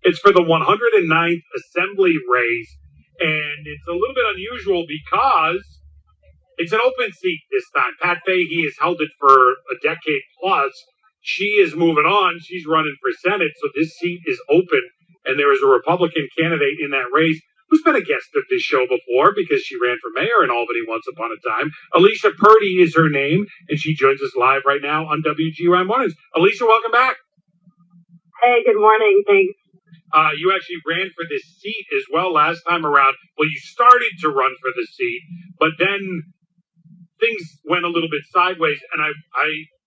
It's for the 109th Assembly race, and it's a little bit unusual because it's an open seat this time. Pat Fahey has held it for a decade plus. She is moving on. She's running for Senate, so this seat is open, and there is a Republican candidate in that race who's been a guest of this show before because she ran for mayor in Albany once upon a time. Alicia Purdy is her name, and she joins us live right now on WGY Mornings. Alicia, welcome back. Hey, good morning. Thanks. You actually ran for this seat as well last time around. Well, you started to run for the seat, but then things went a little bit sideways, and I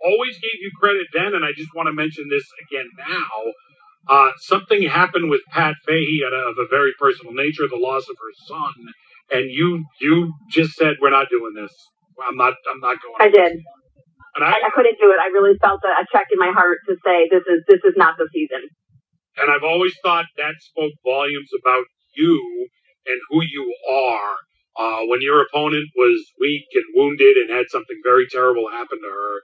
always gave you credit then, and I just want to mention this again now. Something happened with Pat Fahey of a very personal nature, the loss of her son, and you just said, we're not doing this. I'm not going. I did. And I couldn't do it. I really felt a check in my heart to say this is not the season. And I've always thought that spoke volumes about you and who you are. When your opponent was weak and wounded and had something very terrible happen to her,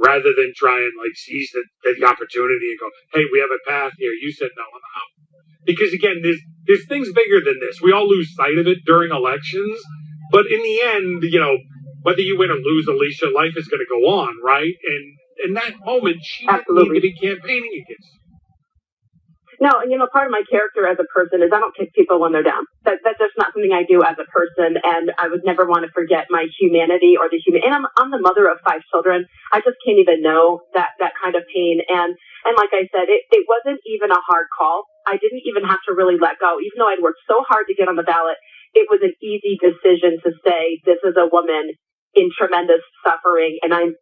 rather than try and seize the opportunity and go, hey, we have a path here. You said, no, I'm out. Because again, there's things bigger than this. We all lose sight of it during elections. But in the end, whether you win or lose, Alicia, life is going to go on, right? And in that moment, she didn't need to be campaigning against you. No, and part of my character as a person is I don't kick people when they're down. That's just not something I do as a person, and I would never want to forget my humanity or the human. And I'm the mother of 5 children. I just can't even know that kind of pain. And like I said, it wasn't even a hard call. I didn't even have to really let go, even though I'd worked so hard to get on the ballot. It was an easy decision to say this is a woman in tremendous suffering, and I'm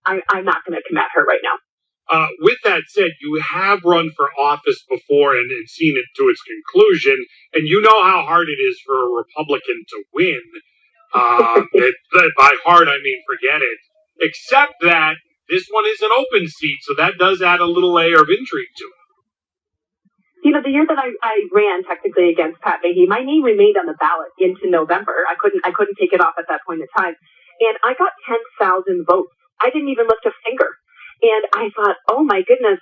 not going to come at her right now. With that said, you have run for office before and seen it to its conclusion, and you know how hard it is for a Republican to win. By hard, I mean forget it. Except that this one is an open seat, so that does add a little layer of intrigue to it. The year that I ran technically against Pat Fahey, my name remained on the ballot into November. I couldn't take it off at that point in time, and I got 10,000 votes. I didn't even lift a finger. And I thought, oh my goodness,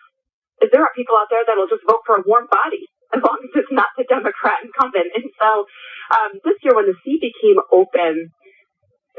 there are people out there that will just vote for a warm body as long as it's not the Democrat incumbent. And so this year when the seat became open,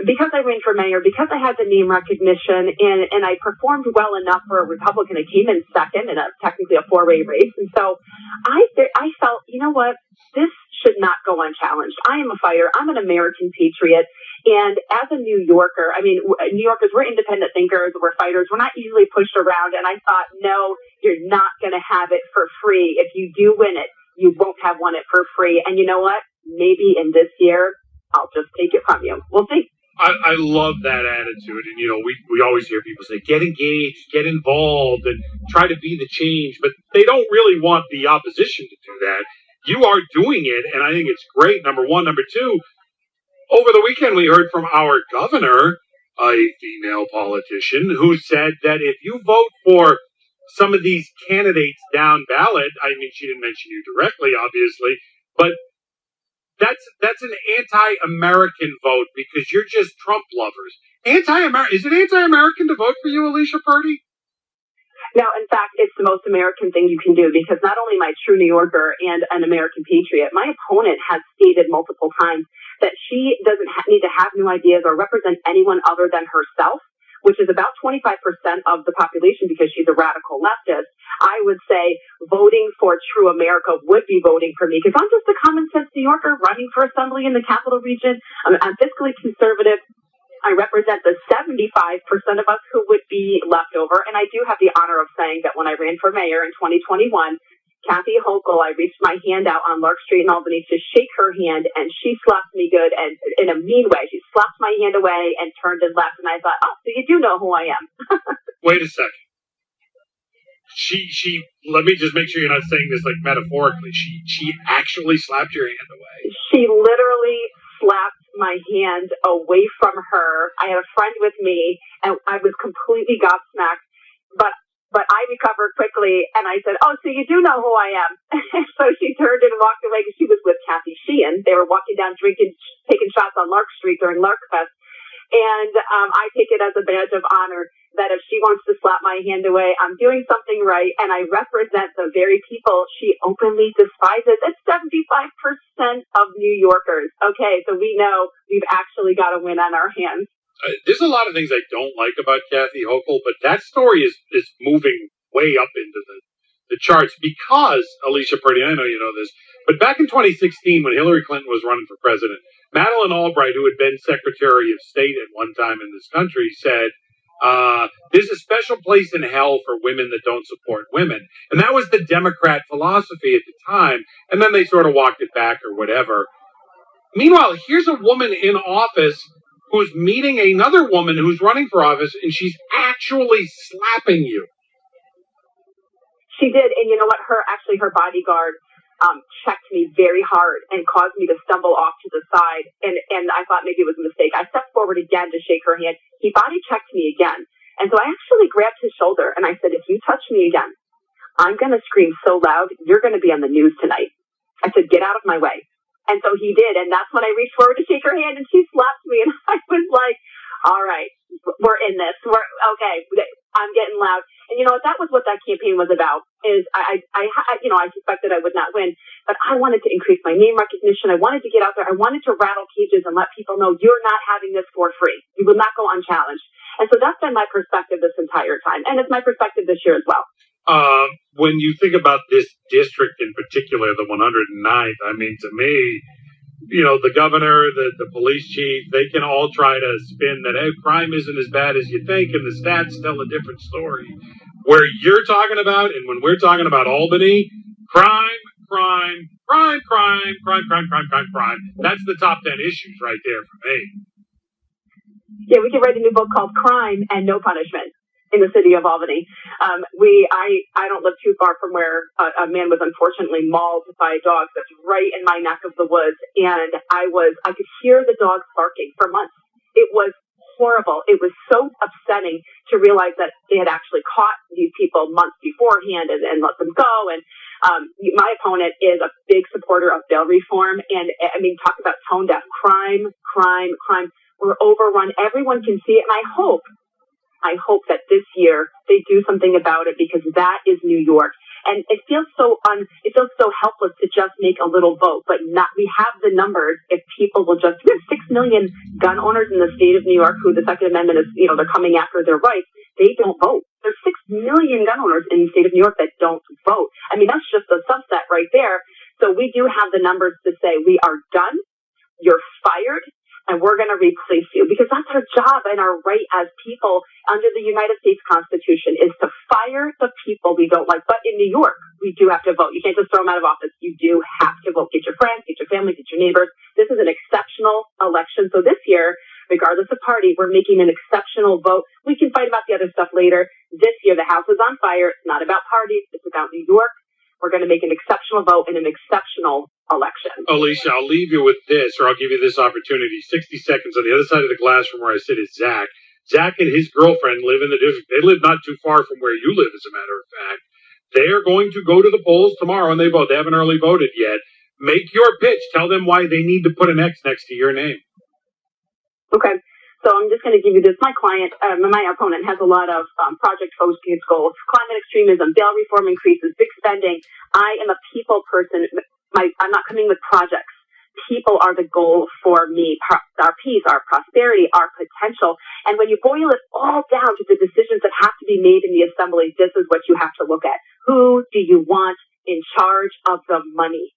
because I ran for mayor, because I had the name recognition, and I performed well enough for a Republican, I came in second in technically a 4-way race. And so I felt, you know what, this should not go unchallenged. I am a fighter. I'm an American patriot. And as a New Yorker, I mean, New Yorkers, we're independent thinkers, we're fighters, we're not easily pushed around. And I thought, no, you're not going to have it for free. If you do win it, you won't have won it for free. And you know what? Maybe in this year, I'll just take it from you. We'll see. I love that attitude. And, we always hear people say, get engaged, get involved, and try to be the change. But they don't really want the opposition to do that. You are doing it, and I think it's great, number one. Number two, over the weekend, we heard from our governor, a female politician, who said that if you vote for some of these candidates down ballot, I mean, she didn't mention you directly, obviously, but that's an anti-American vote because you're just Trump lovers. Is it anti-American to vote for you, Alicia Purdy? No, in fact, it's the most American thing you can do because not only am I a true New Yorker and an American patriot, my opponent has stated multiple times that she doesn't need to have new ideas or represent anyone other than herself, which is about 25% of the population because she's a radical leftist. I would say voting for true America would be voting for me because I'm just a common sense New Yorker running for assembly in the capital region. I'm fiscally conservative. I represent the 75% of us who would be left over. And I do have the honor of saying that when I ran for mayor in 2021, Kathy Hochul, I reached my hand out on Lark Street in Albany to shake her hand, and she slapped me good and in a mean way. She slapped my hand away and turned and left. And I thought, oh, so you do know who I am. Wait a second. She let me just make sure you're not saying this metaphorically. She actually slapped your hand away. She literally slapped my hand away from her. I had a friend with me, and I was completely gobsmacked. But I recovered quickly, and I said, oh, so you do know who I am. So she turned and walked away because she was with Kathy Sheehan. They were walking down taking shots on Lark Street during Lark Fest. And I take it as a badge of honor that if she wants to slap my hand away, I'm doing something right, and I represent the very people she openly despises. It's 75% of New Yorkers. Okay, so we know we've actually got a win on our hands. There's a lot of things I don't like about Kathy Hochul, but that story is moving way up into the charts because, Alicia Purdy, I know you know this, but back in 2016 when Hillary Clinton was running for president, Madeleine Albright, who had been Secretary of State at one time in this country, said, there's a special place in hell for women that don't support women. And that was the Democrat philosophy at the time. And then they sort of walked it back or whatever. Meanwhile, here's a woman in office who's meeting another woman who's running for office, and she's actually slapping you. She did, and you know what? Her bodyguard checked me very hard and caused me to stumble off to the side, and I thought maybe it was a mistake. I stepped forward again to shake her hand. He body checked me again, and so I actually grabbed his shoulder, and I said, if you touch me again, I'm going to scream so loud, you're going to be on the news tonight. I said, get out of my way. And so he did, and that's when I reached forward to shake her hand, and she slapped me, and I was like, all right, we're in this. We're okay. I'm getting loud. And you know what? That was what that campaign was about. Is I suspected I would not win, but I wanted to increase my name recognition. I wanted to get out there. I wanted to rattle cages and let people know you're not having this for free. You will not go unchallenged. And so that's been my perspective this entire time, and it's my perspective this year as well. When you think about this district in particular, the 109th, I mean, to me, you know, the governor, the police chief, they can all try to spin that, hey, crime isn't as bad as you think, and the stats tell a different story. Where you're talking about, and when we're talking about Albany, crime. That's the top 10 issues right there for me. Yeah, we could write a new book called Crime and No Punishment in the city of Albany. I don't live too far from where a man was unfortunately mauled by dogs. That's right in my neck of the woods. And I could hear the dogs barking for months. It was horrible. It was so upsetting to realize that they had actually caught these people months beforehand and let them go. And my opponent is a big supporter of bail reform. And I mean, talk about tone deaf. Crime. We're overrun. Everyone can see it. And I hope that this year they do something about it, because that is New York. And it feels so helpless to just make a little vote, but not, we have the numbers. If people will just, we have 6 million gun owners in the state of New York who the Second Amendment is, you know, they're coming after their rights. They don't vote. There's 6 million gun owners in the state of New York that don't vote. I mean, that's just a subset right there. So we do have the numbers to say we are done. You're fired. And we're going to replace you, because that's our job and our right as people under the United States Constitution, is to fire the people we don't like. But in New York, we do have to vote. You can't just throw them out of office. You do have to vote. Get your friends, get your family, get your neighbors. This is an exceptional election. So this year, regardless of party, we're making an exceptional vote. We can fight about the other stuff later. This year, the House is on fire. It's not about parties. It's about New York. We're going to make an exceptional vote in an exceptional election. Alicia, I'll leave you with this, or I'll give you this opportunity. 60 seconds. On the other side of the glass from where I sit is Zach. Zach and his girlfriend live in the district. They live not too far from where you live, as a matter of fact. They are going to go to the polls tomorrow, and they vote. They haven't early voted yet. Make your pitch. Tell them why they need to put an X next to your name. Okay. So I'm just going to give you this. My client, my opponent, has a lot of project-focused goals: climate extremism, bail reform increases, big spending. I am a people person. I'm not coming with projects. People are the goal for me. Our peace, our prosperity, our potential. And when you boil it all down to the decisions that have to be made in the assembly, this is what you have to look at. Who do you want in charge of the money?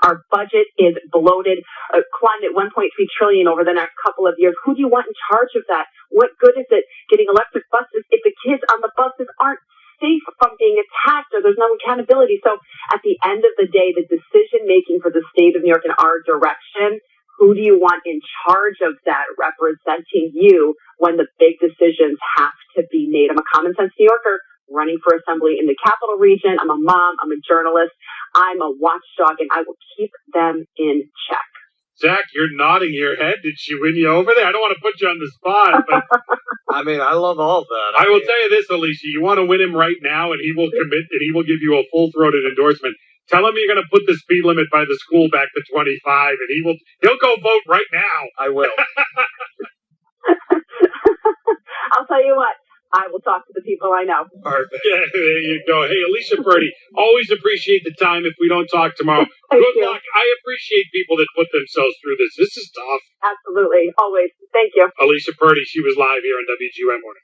Our budget is bloated, climbed at $1.3 trillion over the next couple of years. Who do you want in charge of that? What good is it getting electric buses if the kids on the buses aren't safe from being attacked, or there's no accountability? So at the end of the day, the decision making for the state of New York in our direction, who do you want in charge of that, representing you when the big decisions have to be made? I'm a common sense New Yorker running for assembly in the capital region. I'm a mom. I'm a journalist. I'm a watchdog, and I will keep them in check. Zach, you're nodding your head. Did she win you over there? I don't want to put you on the spot, but I mean, I love all that. I will tell you this, Alicia. You want to win him right now, and he will commit, and he will give you a full-throated endorsement. Tell him you're going to put the speed limit by the school back to 25, and he'll go vote right now. I will. I'll tell you what. I will talk to the people I know. Perfect. Yeah, there you go. Hey, Alicia Purdy, always appreciate the time if we don't talk tomorrow. Thank Good you. luck. I appreciate people that put themselves through this. This is tough. Absolutely. Always. Thank you. Alicia Purdy, she was live here on WGY Mornings.